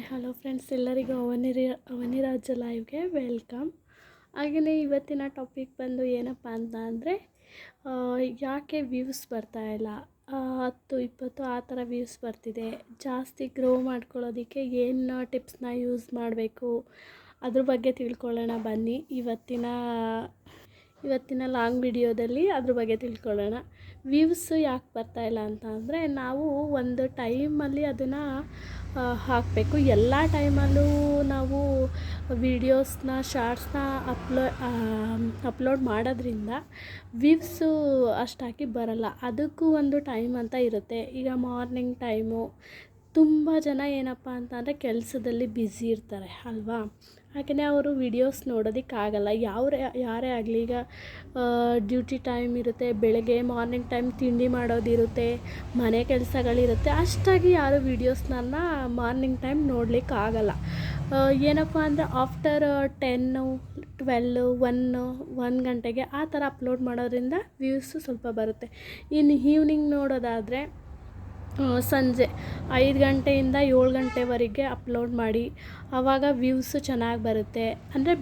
Hi hello friends, ಎಲ್ಲರಿಗೂ ಅವನಿರಾಜ ಲೈವ್ಗೆ welcome. ಹಾಗೆಯೇ ಇವತ್ತಿನ ಟಾಪಿಕ್ ಬಂದು ಏನಪ್ಪ ಅಂತ ಅಂದರೆ ಯಾಕೆ ವ್ಯೂಸ್ ಬರ್ತಾಯಿಲ್ಲ. 10-20 ಆ ಥರ ವ್ಯೂಸ್ ಬರ್ತಿದೆ. ಜಾಸ್ತಿ ಗ್ರೋ ಮಾಡ್ಕೊಳ್ಳೋದಕ್ಕೆ ಏನು ಟಿಪ್ಸ್ನ ಯೂಸ್ ಮಾಡಬೇಕು ಅದ್ರ ಬಗ್ಗೆ ತಿಳ್ಕೊಳ್ಳೋಣ ಬನ್ನಿ. ಇವತ್ತಿನ ಲಾಂಗ್ ವಿಡಿಯೋದಲ್ಲಿ ಅದ್ರ ಬಗ್ಗೆ ತಿಳ್ಕೊಳ್ಳೋಣ. ವ್ಯೂಸ್ ಯಾಕೆ ಬರ್ತಾಯಿಲ್ಲ ಅಂತ ಅಂದರೆ, ನಾವು ಒಂದು ಟೈಮಲ್ಲಿ ಅದನ್ನು ಹಾಕಬೇಕು. ಎಲ್ಲ ಟೈಮಲ್ಲೂ ನಾವು ವೀಡಿಯೋಸ್ನ ಶಾರ್ಟ್ಸ್ನ ಅಪ್ಲೋಡ್ ಮಾಡೋದ್ರಿಂದ ವ್ಯೂಸು ಅಷ್ಟಾಗಿ ಬರಲ್ಲ. ಅದಕ್ಕೂ ಒಂದು ಟೈಮ್ ಅಂತ ಇರುತ್ತೆ. ಈಗ ಮಾರ್ನಿಂಗ್ ಟೈಮು ತುಂಬ ಜನ ಏನಪ್ಪ ಅಂತ ಅಂದರೆ ಕೆಲಸದಲ್ಲಿ ಬ್ಯುಸಿ ಇರ್ತಾರೆ ಅಲ್ವಾ. ಹಾಗೆಯೇ ಅವರು ವಿಡಿಯೋಸ್ ನೋಡೋದಕ್ಕಾಗಲ್ಲ. ಯಾರೇ ಆಗಲಿ, ಈಗ ಡ್ಯೂಟಿ ಟೈಮ್ ಇರುತ್ತೆ, ಬೆಳಗ್ಗೆ ಮಾರ್ನಿಂಗ್ ಟೈಮ್ ತಿಂಡಿ ಮಾಡೋದಿರುತ್ತೆ, ಮನೆ ಕೆಲಸಗಳಿರುತ್ತೆ. ಅಷ್ಟಾಗಿ ಯಾರು ವೀಡಿಯೋಸ್ನ ಮಾರ್ನಿಂಗ್ ಟೈಮ್ ನೋಡಲಿಕ್ಕಾಗಲ್ಲ. ಏನಪ್ಪ ಅಂದರೆ ಆಫ್ಟರ್ 10, 12, 1 ಗಂಟೆಗೆ ಆ ಥರ ಅಪ್ಲೋಡ್ ಮಾಡೋದ್ರಿಂದ ವ್ಯೂಸು ಸ್ವಲ್ಪ ಬರುತ್ತೆ. ಇನ್ನು ಈವ್ನಿಂಗ್ ನೋಡೋದಾದರೆ ಸಂಜೆ 5 ಗಂಟೆಯಿಂದ 7 ಗಂಟೆವರೆಗೆ ಅಪ್ಲೋಡ್ ಮಾಡಿ, ಆವಾಗ ವ್ಯೂಸು ಚೆನ್ನಾಗಿ ಬರುತ್ತೆ. ಅಂದರೆ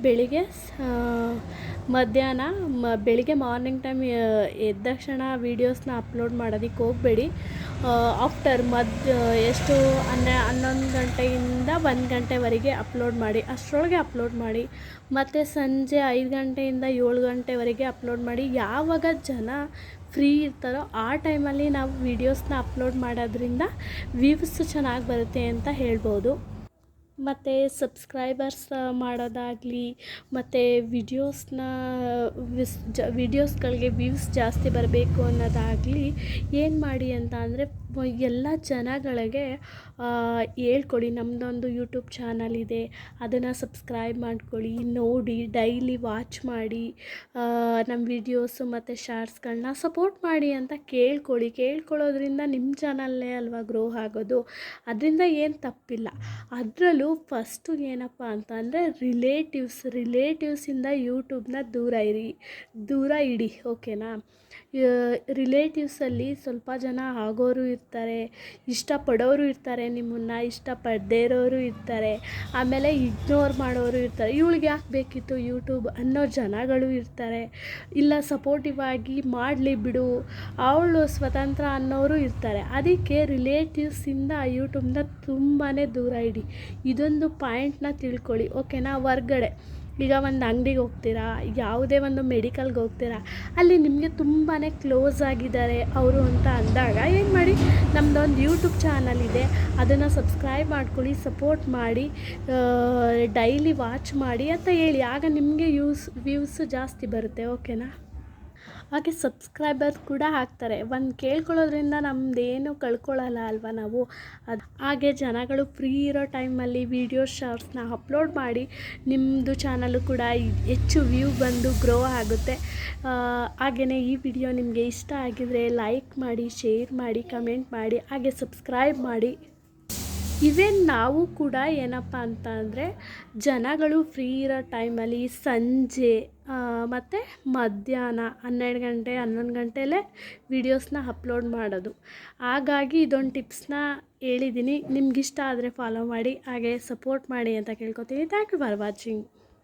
ಬೆಳಿಗ್ಗೆ ಮಾರ್ನಿಂಗ್ ಟೈಮ್ ಎದ್ದ ತಕ್ಷಣ ವೀಡಿಯೋಸ್ನ ಅಪ್ಲೋಡ್ ಮಾಡೋದಕ್ಕೆ ಹೋಗಬೇಡಿ. ಆಫ್ಟರ್ 11 ಗಂಟೆಯಿಂದ 1 ಗಂಟೆವರೆಗೆ ಅಪ್ಲೋಡ್ ಮಾಡಿ. ಅಷ್ಟರೊಳಗೆ ಅಪ್ಲೋಡ್ ಮಾಡಿ. ಮತ್ತು ಸಂಜೆ 5 ಗಂಟೆಯಿಂದ 7 ಗಂಟೆವರೆಗೆ ಅಪ್ಲೋಡ್ ಮಾಡಿ. ಯಾವಾಗ ಜನ ಫ್ರೀ ಇರ್ತಾರೋ ಆ ಟೈಮಲ್ಲಿ ನಾವು ವೀಡಿಯೋಸ್ನ ಅಪ್ಲೋಡ್ ಮಾಡೋದ್ರಿಂದ ವ್ಯೂಸ್ ಚೆನ್ನಾಗಿ ಬರುತ್ತೆ ಅಂತ ಹೇಳ್ಬೋದು. ಮತ್ತು ಸಬ್ಸ್ಕ್ರೈಬರ್ಸ್ ಮಾಡೋದಾಗಲಿ, ಮತ್ತು ವೀಡಿಯೋಸ್ಗಳಿಗೆ ವ್ಯೂಸ್ ಜಾಸ್ತಿ ಬರಬೇಕು ಅನ್ನೋದಾಗಲಿ ಏನು ಮಾಡಿ ಅಂತ ಅಂದರೆ, ಎಲ್ಲ ಜನಗಳಿಗೆ ಹೇಳ್ಕೊಡಿ. ನಮ್ಮದೊಂದು ಯೂಟ್ಯೂಬ್ ಚಾನಲ್ ಇದೆ, ಅದನ್ನು ಸಬ್ಸ್ಕ್ರೈಬ್ ಮಾಡ್ಕೊಳ್ಳಿ, ನೋಡಿ, ಡೈಲಿ ವಾಚ್ ಮಾಡಿ, ನಮ್ಮ ವೀಡಿಯೋಸು ಮತ್ತು ಶಾರ್ಟ್ಸ್ಗಳನ್ನ ಸಪೋರ್ಟ್ ಮಾಡಿ ಅಂತ ಕೇಳ್ಕೊಳ್ಳೋದ್ರಿಂದ ನಿಮ್ಮ ಚಾನಲ್ನೇ ಅಲ್ವಾ ಗ್ರೋ ಆಗೋದು. ಅದರಿಂದ ಏನು ತಪ್ಪಿಲ್ಲ. ಅದರಲ್ಲೂ ಫಸ್ಟು ಏನಪ್ಪ ಅಂತ ಅಂದರೆ ರಿಲೇಟಿವ್ಸಿಂದ ಯೂಟ್ಯೂಬ್ನ ದೂರ ಇಡಿ, ಓಕೆನಾ. ರಿಲೇಟಿವ್ಸಲ್ಲಿ ಸ್ವಲ್ಪ ಜನ ಆಗೋರು ಇರ್ತಾರೆ, ಇಷ್ಟಪಡೋರು ಇರ್ತಾರೆ, ನಿಮ್ಮನ್ನು ಇಷ್ಟಪಡದೇ ಇರೋರು ಇರ್ತಾರೆ, ಆಮೇಲೆ ಇಗ್ನೋರ್ ಮಾಡೋರು ಇರ್ತಾರೆ. ಇವಳಿಗೆ ಯಾಕೆ ಬೇಕಿತ್ತು ಯೂಟ್ಯೂಬ್ ಅನ್ನೋ ಜನಗಳು ಇರ್ತಾರೆ. ಇಲ್ಲ ಸಪೋರ್ಟಿವ್ ಆಗಿ ಮಾಡಲಿ ಬಿಡು, ಅವಳು ಸ್ವತಂತ್ರ ಅನ್ನೋರು ಇರ್ತಾರೆ. ಅದಕ್ಕೆ ರಿಲೇಟಿವ್ಸಿಂದ ಯೂಟ್ಯೂಬ್ನ ತುಂಬಾ ದೂರ ಇಡಿ. ಇದೊಂದು ಪಾಯಿಂಟ್ನ ತಿಳ್ಕೊಳ್ಳಿ, ಓಕೆನಾ. ಹೊರ್ಗಡೆ ಈಗ ಒಂದು ಅಂಗಡಿಗೆ ಹೋಗ್ತೀರಾ, ಯಾವುದೇ ಒಂದು ಮೆಡಿಕಲ್ಗೆ ಹೋಗ್ತೀರಾ, ಅಲ್ಲಿ ನಿಮಗೆ ತುಂಬಾ ಕ್ಲೋಸ್ ಆಗಿದ್ದಾರೆ ಅವರು ಅಂತ ಅಂದಾಗ ಏನು ಮಾಡಿ, ನಮ್ಮದೊಂದು ಯೂಟ್ಯೂಬ್ ಚಾನಲ್ ಇದೆ, ಅದನ್ನು ಸಬ್ಸ್ಕ್ರೈಬ್ ಮಾಡ್ಕೊಳ್ಳಿ, ಸಪೋರ್ಟ್ ಮಾಡಿ, ಡೈಲಿ ವಾಚ್ ಮಾಡಿ ಅಂತ ಹೇಳಿ. ಆಗ ನಿಮಗೆ ವ್ಯೂಸ್ ಜಾಸ್ತಿ ಬರುತ್ತೆ, ಓಕೆನಾ. ಹಾಗೆ ಸಬ್ಸ್ಕ್ರೈಬರ್ ಕೂಡ ಆಗ್ತಾರೆ. ಕೇಳ್ಕೊಳ್ಳೋದ್ರಿಂದ ನಮ್ಮದೇನು ಕಳ್ಕೊಳ್ಳಲ್ಲ ಅಲ್ವಾ ನಾವು. ಹಾಗೆ ಜನಗಳು ಫ್ರೀ ಇರೋ ಟೈಮಲ್ಲಿ ವೀಡಿಯೋ ಶಾರ್ಟ್ಸ್ನ ಅಪ್ಲೋಡ್ ಮಾಡಿ, ನಿಮ್ಮದು ಚಾನಲ್ಲು ಕೂಡ ಹೆಚ್ಚು ವ್ಯೂ ಬಂದು ಗ್ರೋ ಆಗುತ್ತೆ. ಹಾಗೆಯೇ ಈ ವಿಡಿಯೋ ನಿಮಗೆ ಇಷ್ಟ ಆಗಿದರೆ ಲೈಕ್ ಮಾಡಿ, ಶೇರ್ ಮಾಡಿ, ಕಮೆಂಟ್ ಮಾಡಿ, ಹಾಗೆ ಸಬ್ಸ್ಕ್ರೈಬ್ ಮಾಡಿ. ನಾವು ಕೂಡ ಏನಪ್ಪ ಅಂತ ಅಂದರೆ, ಜನಗಳು ಫ್ರೀ ಇರೋ ಟೈಮಲ್ಲಿ ಸಂಜೆ ಮತ್ತು ಮಧ್ಯಾಹ್ನ 12 ಗಂಟೆ 11 ಗಂಟೆಲೇ ವೀಡಿಯೋಸ್ನ ಅಪ್ಲೋಡ್ ಮಾಡೋದು. ಹಾಗಾಗಿ ಇದೊಂದು ಟಿಪ್ಸ್ನ ಹೇಳಿದ್ದೀನಿ. ನಿಮಗಿಷ್ಟ ಆದರೆ ಫಾಲೋ ಮಾಡಿ, ಹಾಗೆ ಸಪೋರ್ಟ್ ಮಾಡಿ ಅಂತ ಕೇಳ್ಕೊತೀನಿ. Thank you for watching.